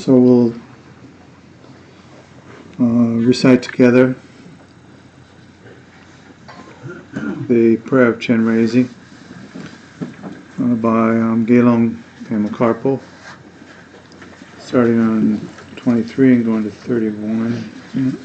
So we'll recite together the prayer of Chenrezig by Gelong Thamma Karpo, starting on 23 and going to 31. Amen.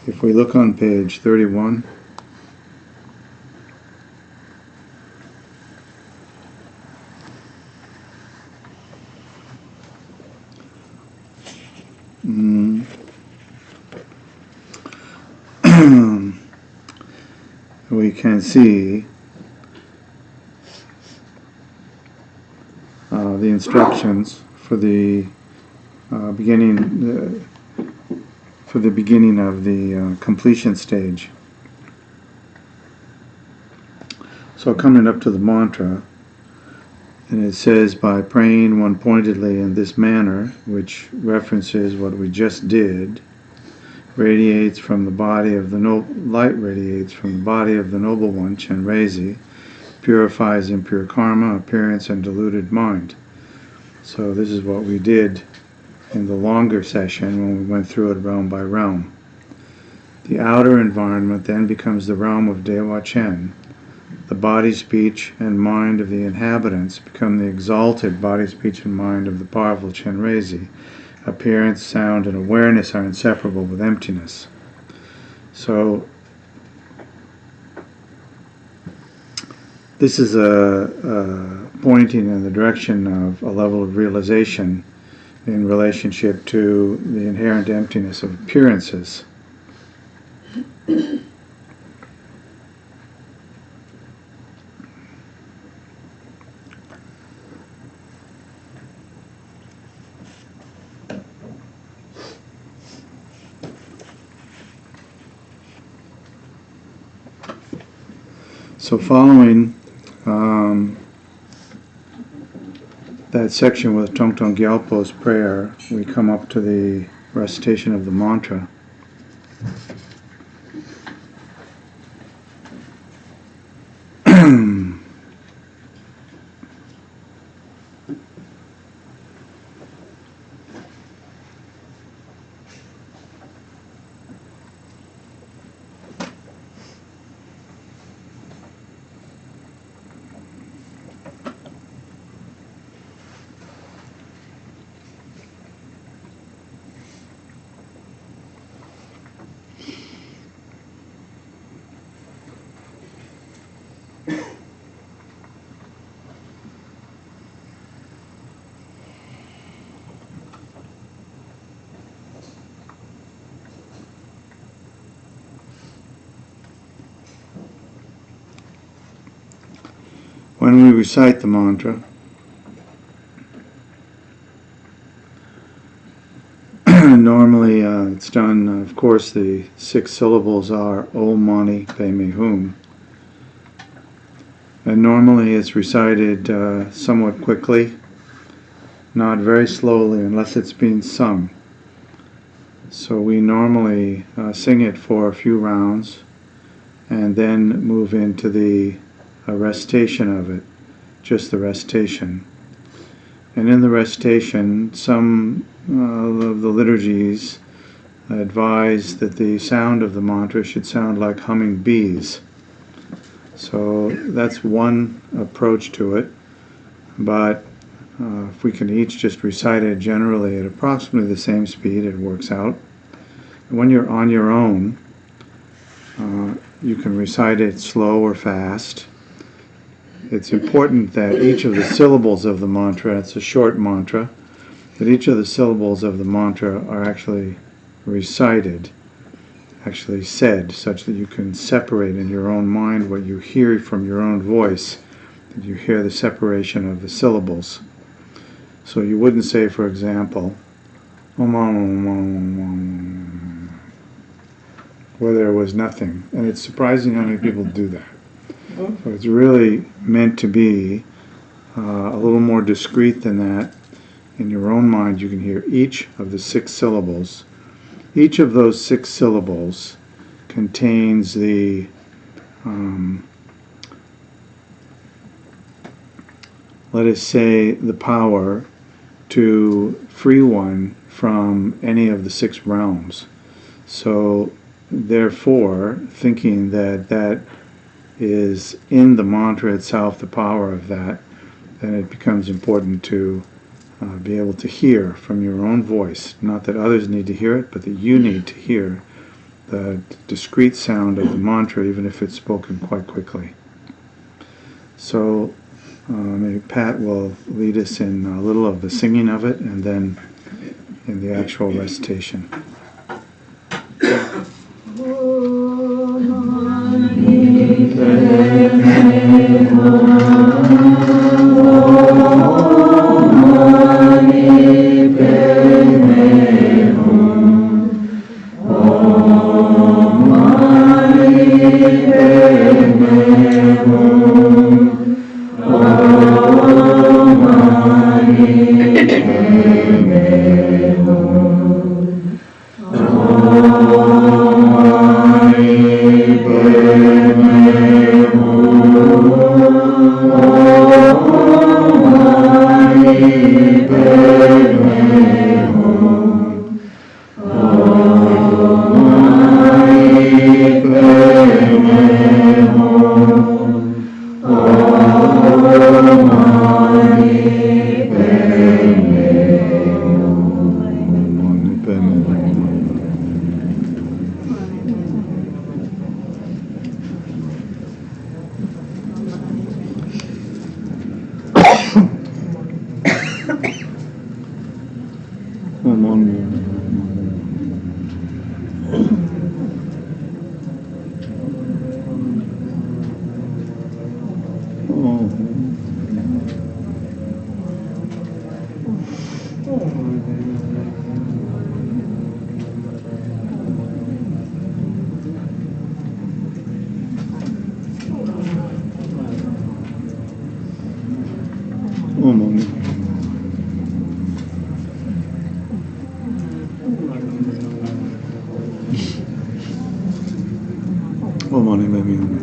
If we look on page 31, we can see the instructions for the beginning of the completion stage. So coming up to the mantra, and it says, by praying one pointedly in this manner, which references what we just did, radiates from the body of the light radiates from the body of the noble one, Chenrezig, purifies impure karma, appearance, and deluded mind. So this is what we did in the longer session when we went through it realm by realm. The outer environment then becomes the realm of Dewa Chen. The body, speech, and mind of the inhabitants become the exalted body, speech, and mind of the powerful Chenrezig. Appearance, sound, and awareness are inseparable with emptiness. So this is a pointing in the direction of a level of realization in relationship to the inherent emptiness of appearances. So following that section with Tongtong Gyalpo's prayer, we come up to the recitation of the mantra. When we recite the mantra, normally it's done, of course, the 6 syllables are Om Mani Padme Hum. And normally it's recited somewhat quickly, not very slowly unless it's being sung. So we normally sing it for a few rounds and then move into the recitation of it, just the recitation. And in the recitation, some of the liturgies advise that the sound of the mantra should sound like humming bees. So that's one approach to it, but if we can each just recite it generally at approximately the same speed, it works out. When you're on your own, you can recite it slow or fast. It's important that each of the syllables of the mantra, it's a short mantra, that each of the syllables of the mantra are actually recited, actually said, such that you can separate in your own mind what you hear from your own voice, that you hear the separation of the syllables. So you wouldn't say, for example, Om, Om, Om, Om, Om, where there was nothing. And it's surprising how many people do that. So it's really meant to be a little more discreet than that. In your own mind, you can hear each of the 6 syllables. Each of those 6 syllables contains the let us say the power to free one from any of the 6 realms. So therefore, thinking that that is in the mantra itself, the power of that, then it becomes important to be able to hear from your own voice. Not that others need to hear it, but that you need to hear the discrete sound of the mantra, even if it's spoken quite quickly. So maybe Pat will lead us in a little of the singing of it, and then in the actual recitation. Om Mani. Om Mani Padme Hum.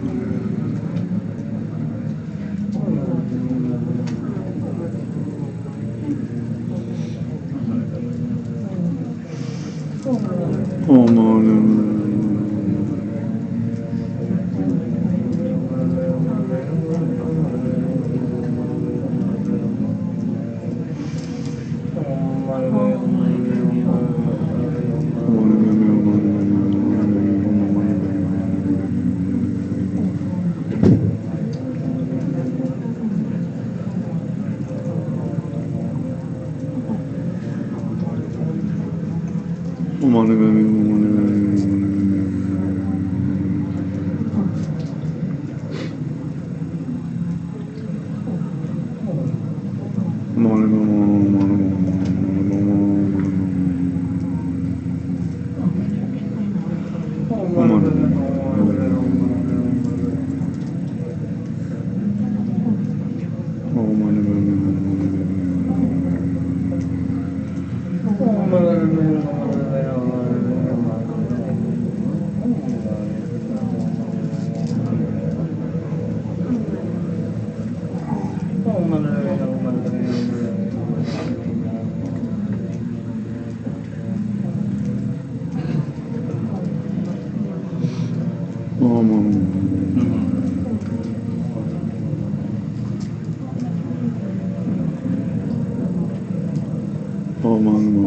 Om Mani.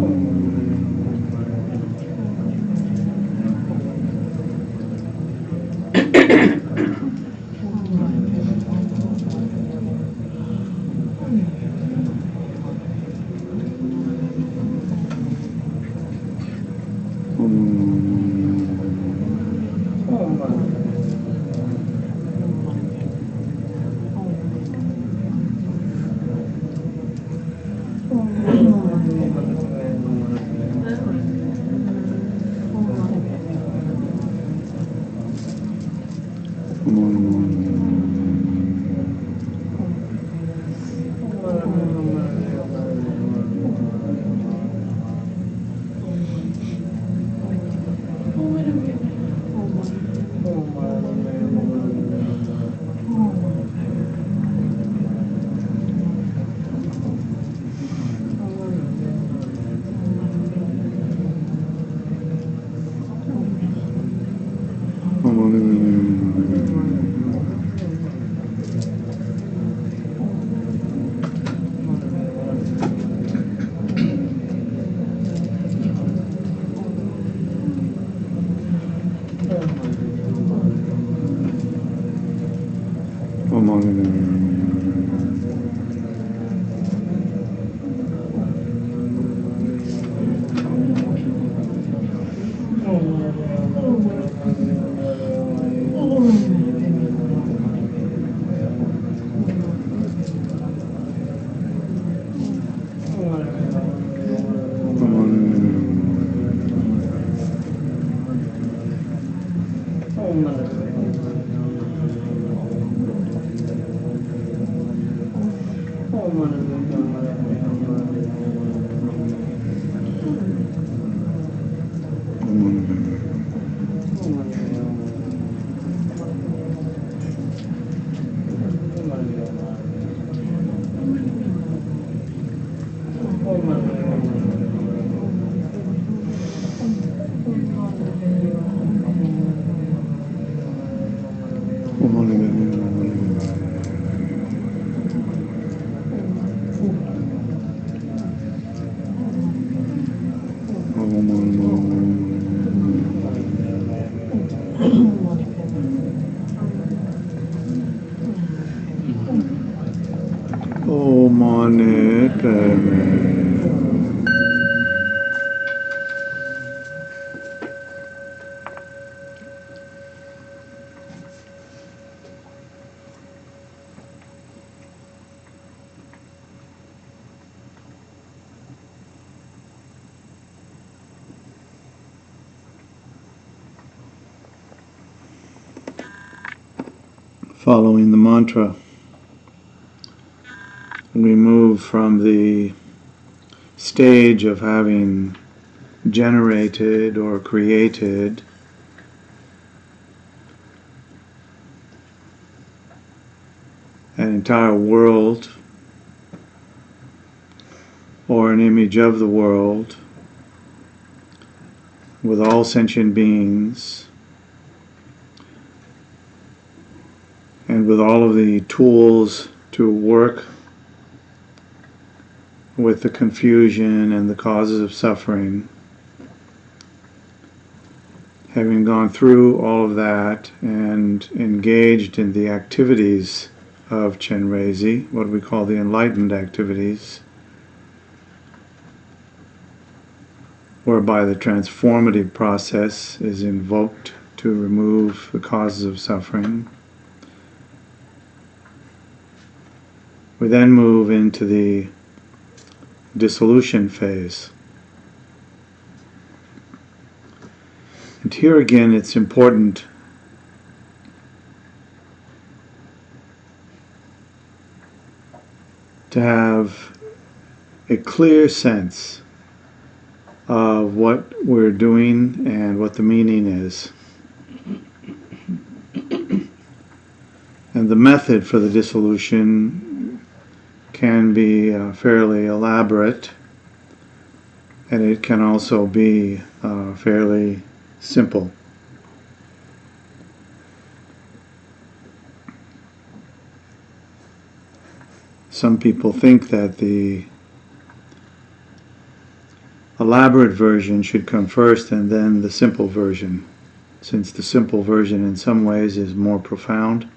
Om Mani Padme Hum. Om Mani Padme. Following the mantra, we move from the stage of having generated or created an entire world or an image of the world with all sentient beings and with all of the tools to work with the confusion and the causes of suffering. Having gone through all of that and engaged in the activities of Chenrezig, what we call the enlightened activities, whereby the transformative process is invoked to remove the causes of suffering. We then move into the dissolution phase. And here again it's important to have a clear sense of what we're doing and what the meaning is. And the method for the dissolution can be fairly elaborate, and it can also be fairly simple. Some people think that the elaborate version should come first and then the simple version, since the simple version in some ways is more profound.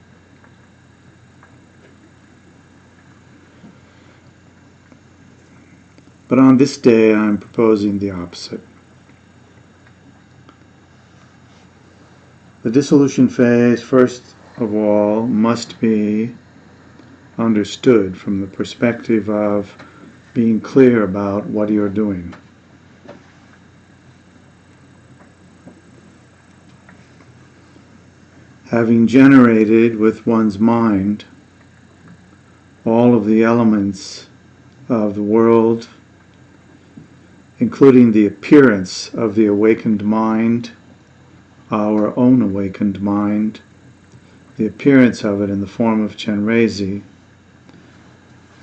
But on this day I'm proposing the opposite. The dissolution phase, first of all, must be understood from the perspective of being clear about what you're doing. Having generated with one's mind all of the elements of the world, including the appearance of the awakened mind, our own awakened mind, the appearance of it in the form of Chenrezig,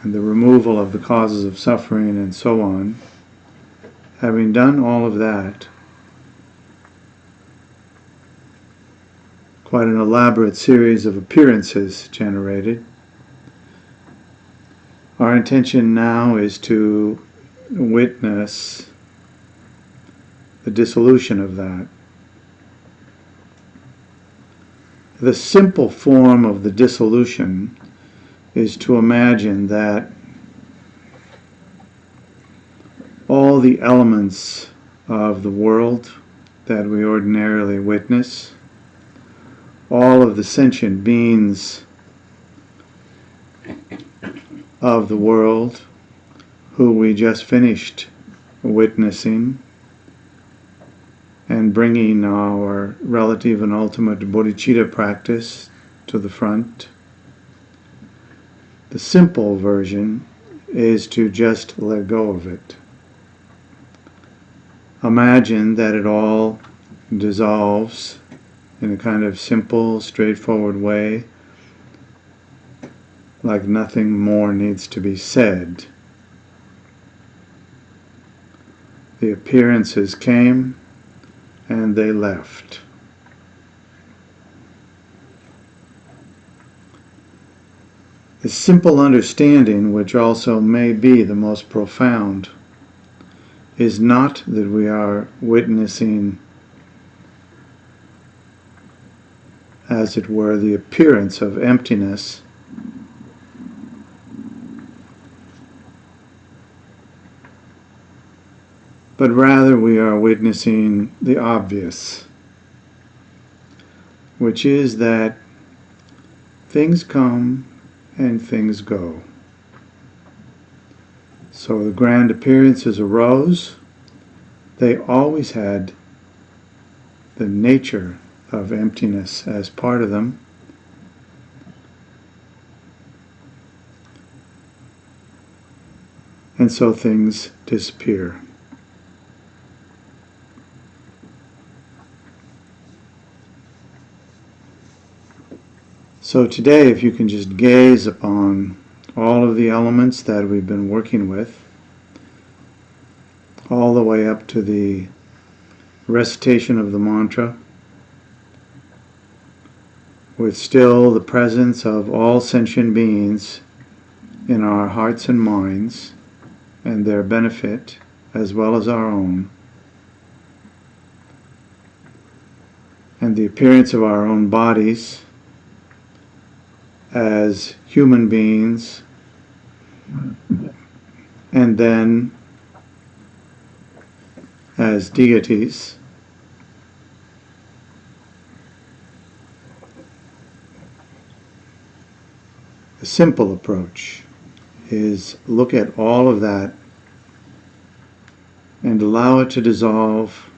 and the removal of the causes of suffering and so on. Having done all of that, quite an elaborate series of appearances generated, our intention now is to witness the dissolution of that. The simple form of the dissolution is to imagine that all the elements of the world that we ordinarily witness, all of the sentient beings of the world who we just finished witnessing and bringing our relative and ultimate bodhicitta practice to the front. The simple version is to just let go of it. Imagine that it all dissolves in a kind of simple, straightforward way, like nothing more needs to be said. The appearances came and they left. The simple understanding, which also may be the most profound, is not that we are witnessing, as it were, the appearance of emptiness, but rather we are witnessing the obvious, which is that things come and things go. So the grand appearances arose. They always had the nature of emptiness as part of them. and so things disappear. So today, if you can just gaze upon all of the elements that we've been working with, all the way up to the recitation of the mantra, with still the presence of all sentient beings in our hearts and minds, and their benefit as well as our own, and the appearance of our own bodies as human beings, and then as deities. A simple approach is look at all of that and allow it to dissolve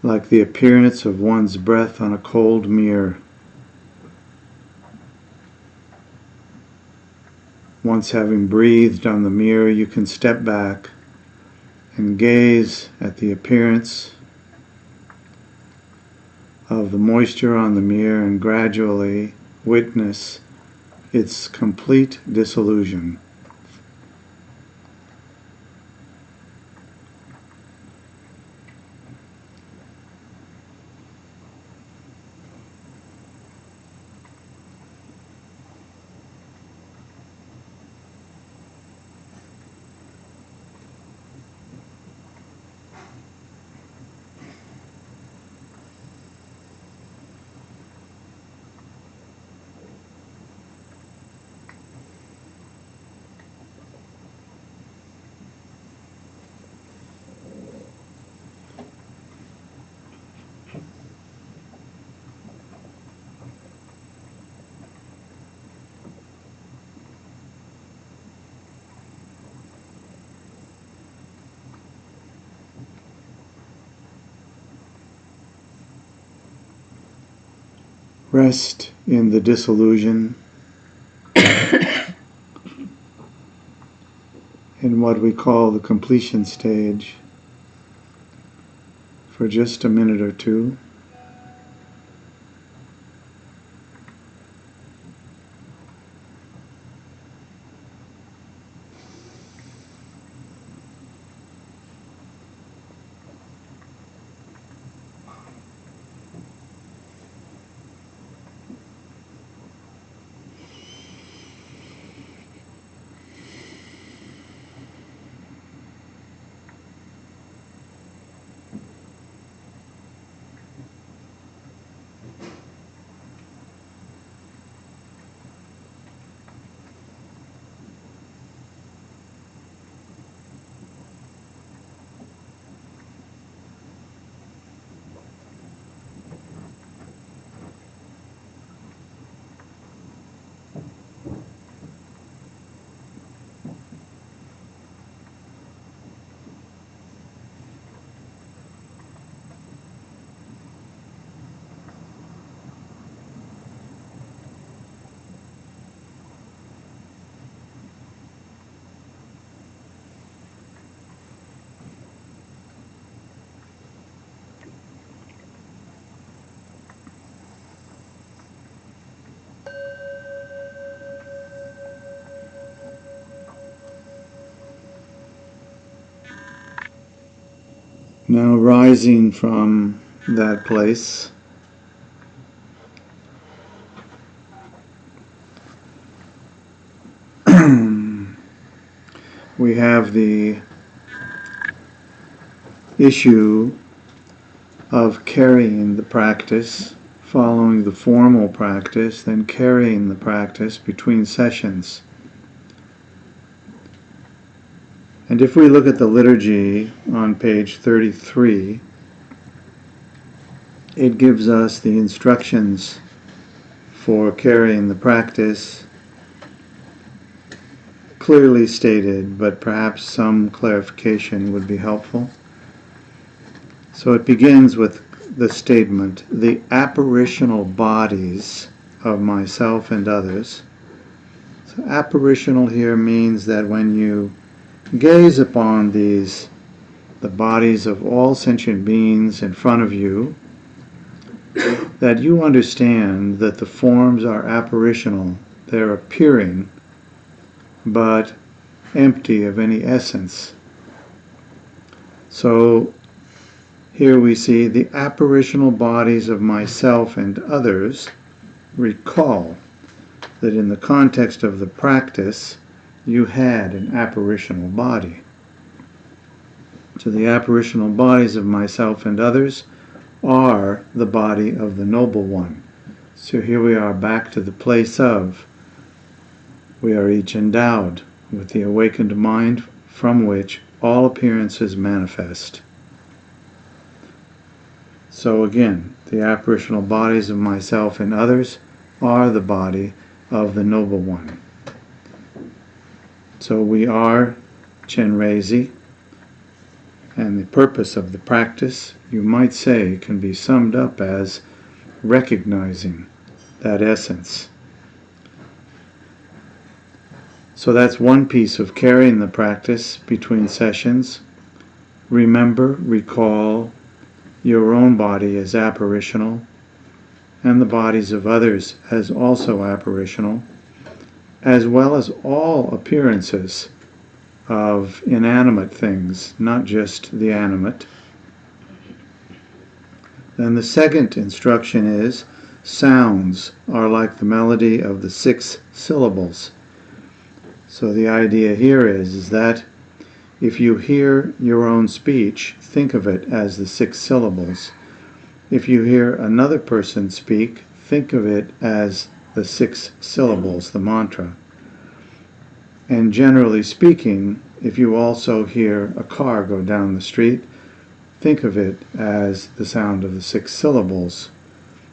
like the appearance of one's breath on a cold mirror. Once having breathed on the mirror, you can step back and gaze at the appearance of the moisture on the mirror and gradually witness its complete dissolution. Rest in the dissolution in what we call the completion stage for just a minute or two. Now rising from that place, we have the issue of carrying the practice, following the formal practice, then carrying the practice between sessions. And if we look at the liturgy on page 33, it gives us the instructions for carrying the practice, clearly stated, but perhaps some clarification would be helpful. So it begins with the statement, the apparitional bodies of myself and others. So apparitional here means that when you gaze upon the bodies of all sentient beings in front of you, that you understand that the forms are apparitional. They're appearing, but empty of any essence. So here we see the apparitional bodies of myself and others. Recall that in the context of the practice, you had an apparitional body. So the apparitional bodies of myself and others are the body of the Noble One. So here we are back to the place of, we are each endowed with the awakened mind from which all appearances manifest. So again, the apparitional bodies of myself and others are the body of the Noble One. So we are Chenrezig, and the purpose of the practice, you might say, can be summed up as recognizing that essence. So that's one piece of carrying the practice between sessions. Remember, recall your own body as apparitional, and the bodies of others as also apparitional, as well as all appearances of inanimate things, not just the animate. Then the second instruction is, sounds are like the melody of the 6 syllables. So the idea here is that if you hear your own speech, think of it as the 6 syllables. If you hear another person speak, think of it as the 6 syllables, the mantra. And generally speaking, if you also hear a car go down the street, think of it as the sound of the 6 syllables,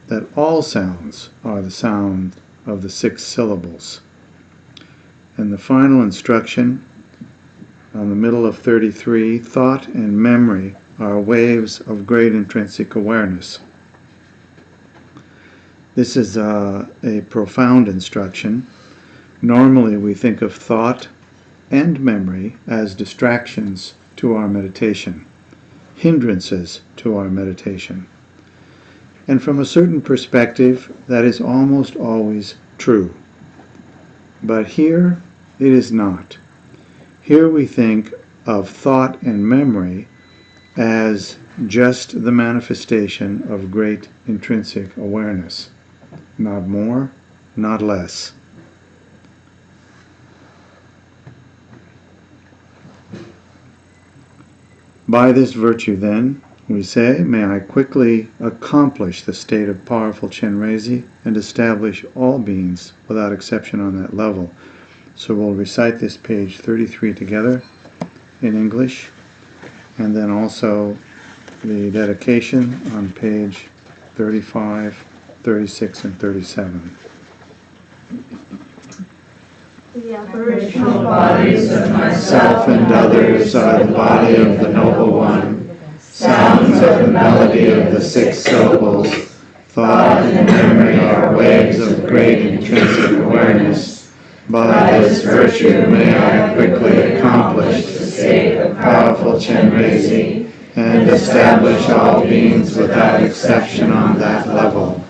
that all sounds are the sound of the 6 syllables. And the final instruction, on the middle of 33, thought and memory are waves of great intrinsic awareness. This is a profound instruction. Normally we think of thought and memory as distractions to our meditation, hindrances to our meditation. And from a certain perspective, that is almost always true. But here, it is not. Here we think of thought and memory as just the manifestation of great intrinsic awareness. Not more, not less. By this virtue, then, we say, may I quickly accomplish the state of powerful Chenrezig and establish all beings without exception on that level. So we'll recite this page 33 together in English, and then also the dedication on page 35, 36, and 37. The apparitional bodies of myself and others are the body of the Noble One. Sounds are the melody of the 6 syllables. Thought and memory are waves of great intrinsic awareness. By this virtue may I quickly accomplish the state of powerful Chenrezig and establish all beings without exception on that level.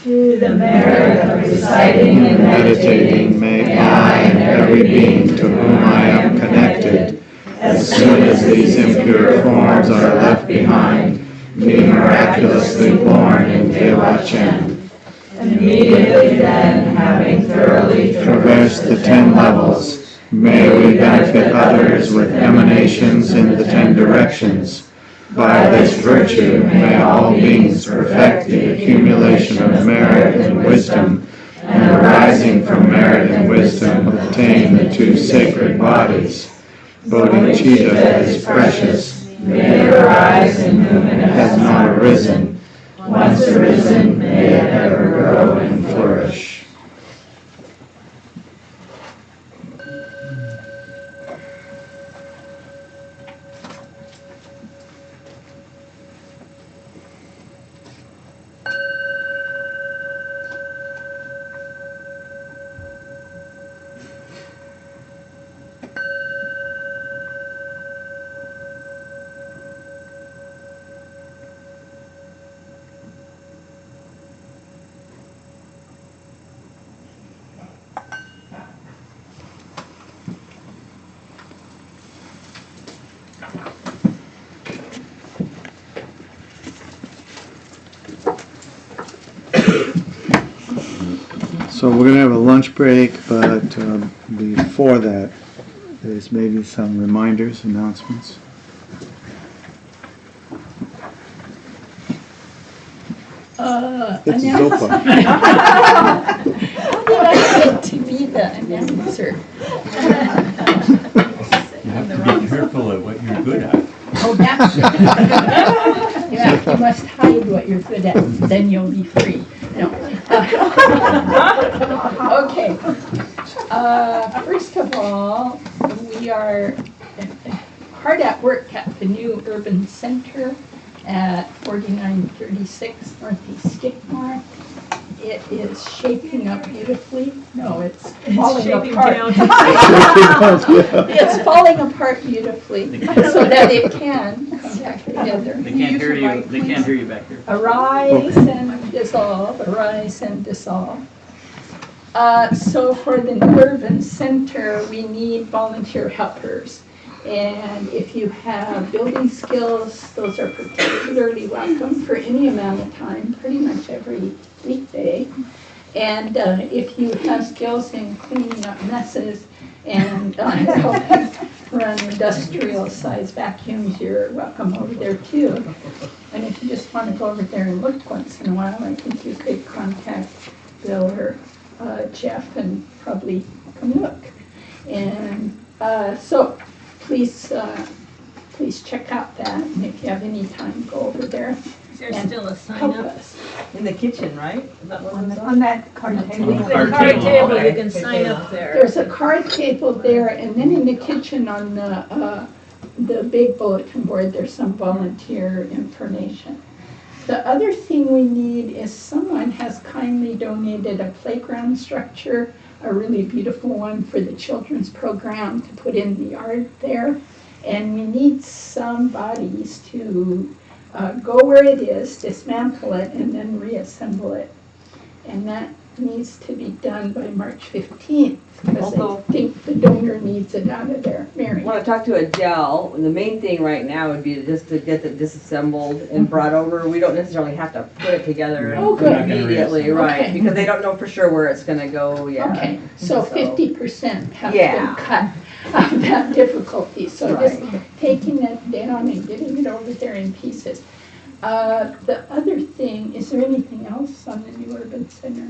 Through the merit of reciting and meditating, may I and every being to whom I am connected, as soon as these impure forms are left behind, be miraculously born in Dewa Chen. Immediately then, having thoroughly traversed the 10 levels, may we benefit others with emanations in the 10 directions. By this virtue may all beings perfect the accumulation of merit and wisdom, and arising from merit and wisdom obtain the 2 sacred bodies. Bodhicitta is precious, may it arise in whom it has not arisen. Once arisen, may it ever grow and flourish. So we're gonna have a lunch break, but before that, there's maybe some reminders, announcements. It's Zopa. How did I get to be the announcer? You have to be careful of what you're good at. Oh, that's right. You must hide what you're good at, then you'll be free. No. Okay. First of all, we are hard at work at the new urban center at 4936 Northeast Skidmore. It is shaping up beautifully. No, it's falling apart. It's falling apart beautifully so that it can come back together. They can't hear you. They can't hear you back there. Arise and dissolve, arise and dissolve. So for the urban center, we need volunteer helpers. And if you have building skills, those are particularly welcome for any amount of time, pretty much every weekday. And if you have skills in cleaning up messes and helping run industrial-sized vacuums, you're welcome over there too. And if you just want to go over there and look once in a while, I think you could contact Bill or Jeff and probably come look. And so please check out that. And if you have any time, go over there. Is there and still a sign help up? us. In the kitchen, right? Is that what it's On that card table. The Card card table. table, you Okay. can sign up there. There's a card table there, and then in the kitchen on the big bulletin board, there's some volunteer information. The other thing we need is someone has kindly donated a playground structure, a really beautiful one for the children's program to put in the yard there. And we need some bodies to go where it is, dismantle it, and then reassemble it. And that needs to be done by March 15th, because I Also- think the donor needs it out of there. Mary? I want to talk to Adele, and the main thing right now would be just to get it disassembled and brought over. We don't necessarily have to put it together Oh, good. immediately, Okay. right? Because they don't know for sure where it's gonna go yet. Okay, so 50% have Yeah. been cut of that difficulty, so just Right. taking it down and getting it over there in pieces. The other thing, is there anything else on the new urban center?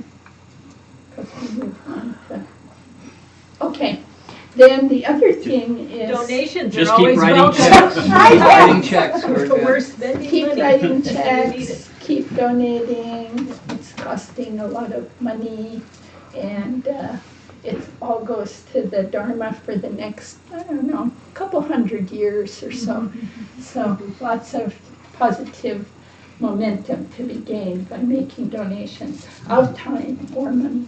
Because we move on to, okay, then the other thing is. Donations Just are keep always writing welcome. checks. Keep writing checks. We're good. We're spending Keep money. writing We need it. checks, keep donating, it's costing a lot of money, and it all goes to the Dharma for the next, I don't know, couple hundred years or so. So lots of positive momentum to be gained by making donations of time or money.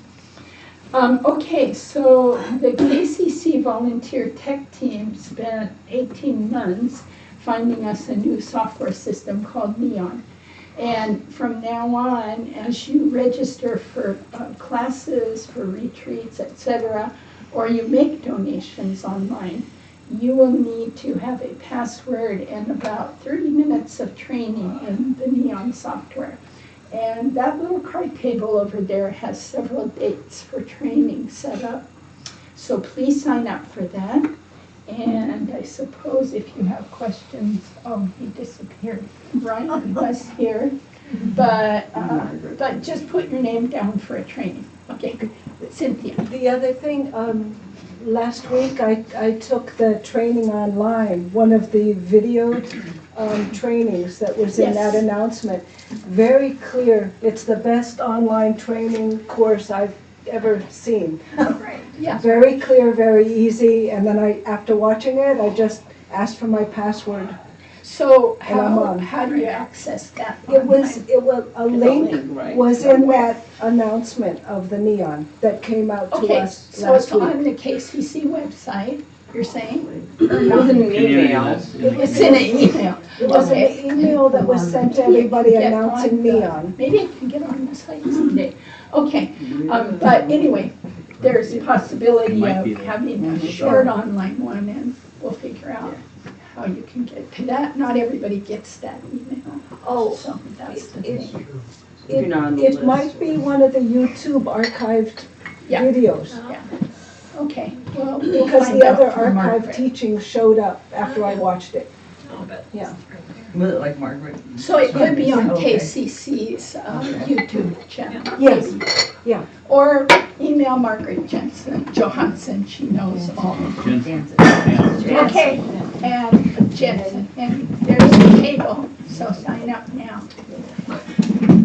Okay, so the KCC volunteer tech team spent 18 months finding us a new software system called Neon. And from now on, as you register for classes, for retreats, etc., or you make donations online, you will need to have a password and about 30 minutes of training in the Neon software. And that little card table over there has several dates for training set up. So please sign up for that. And I suppose if you have questions, oh, he disappeared. Brian was here, but just put your name down for a training. Okay, Cynthia. The other thing, last week I took the training online, one of the videoed trainings that was in that Yes. announcement. Very clear, it's the best online training course I've ever seen. Yeah. Very clear, very easy, and then after watching it, I just asked for my password. So And I'm on. how do you access that? It was a link right? was in that announcement of the Neon that came out to Okay, us so last it's week. on the KCC website, you're saying? It was in an Community email. list. It's in an email. It was an Okay. email that was sent to everybody Get announcing on the- Neon. Maybe I can get on the site someday. Okay, but anyway, there's a possibility Might be of there. having a short online one, and we'll figure out how you can get to that. Not everybody gets that email. Oh, So that's the thing. If you're not on the It list. might be one of the YouTube archived Yeah. videos. Okay, well, we'll Because find the out other from archived Margaret. teaching showed up after I watched it. Yeah. Was it like Margaret? So it could be on Okay. KCC's YouTube channel. Yes, yeah. Or email Margaret Johansson, she knows all. Jensen. Okay, and Jensen, and there's the table, so sign up now.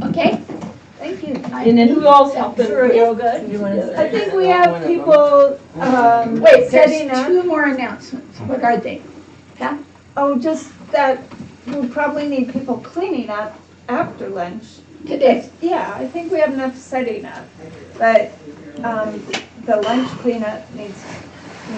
Okay? Thank you. And then who else helping? For yoga. You wanna say? I think we have people, Wait, setting there's up. 2 more announcements. What are they? Pat? Oh, just that we'll probably need people cleaning up after lunch. Today? Yeah, I think we have enough setting up, but, the lunch cleanup we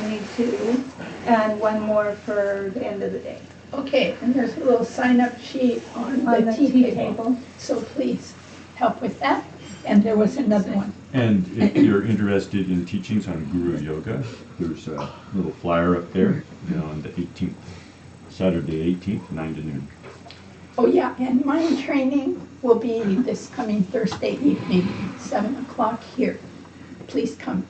need 2, and 1 more for the end of the day. Okay, and there's a little sign-up sheet on On the the tea tea table, so please help with that. And there was another one. And if you're interested in teachings on Guru Yoga, there's a little flyer up there, on the 18th, Saturday 18th, 9 to noon. Oh, yeah, and mind training will be this coming Thursday evening, 7 o'clock here. Please come.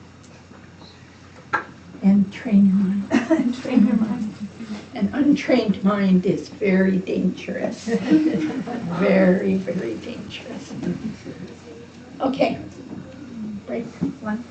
And train your mind. Train your mind. An untrained mind is very dangerous. Very, very dangerous. Okay. Break lunch.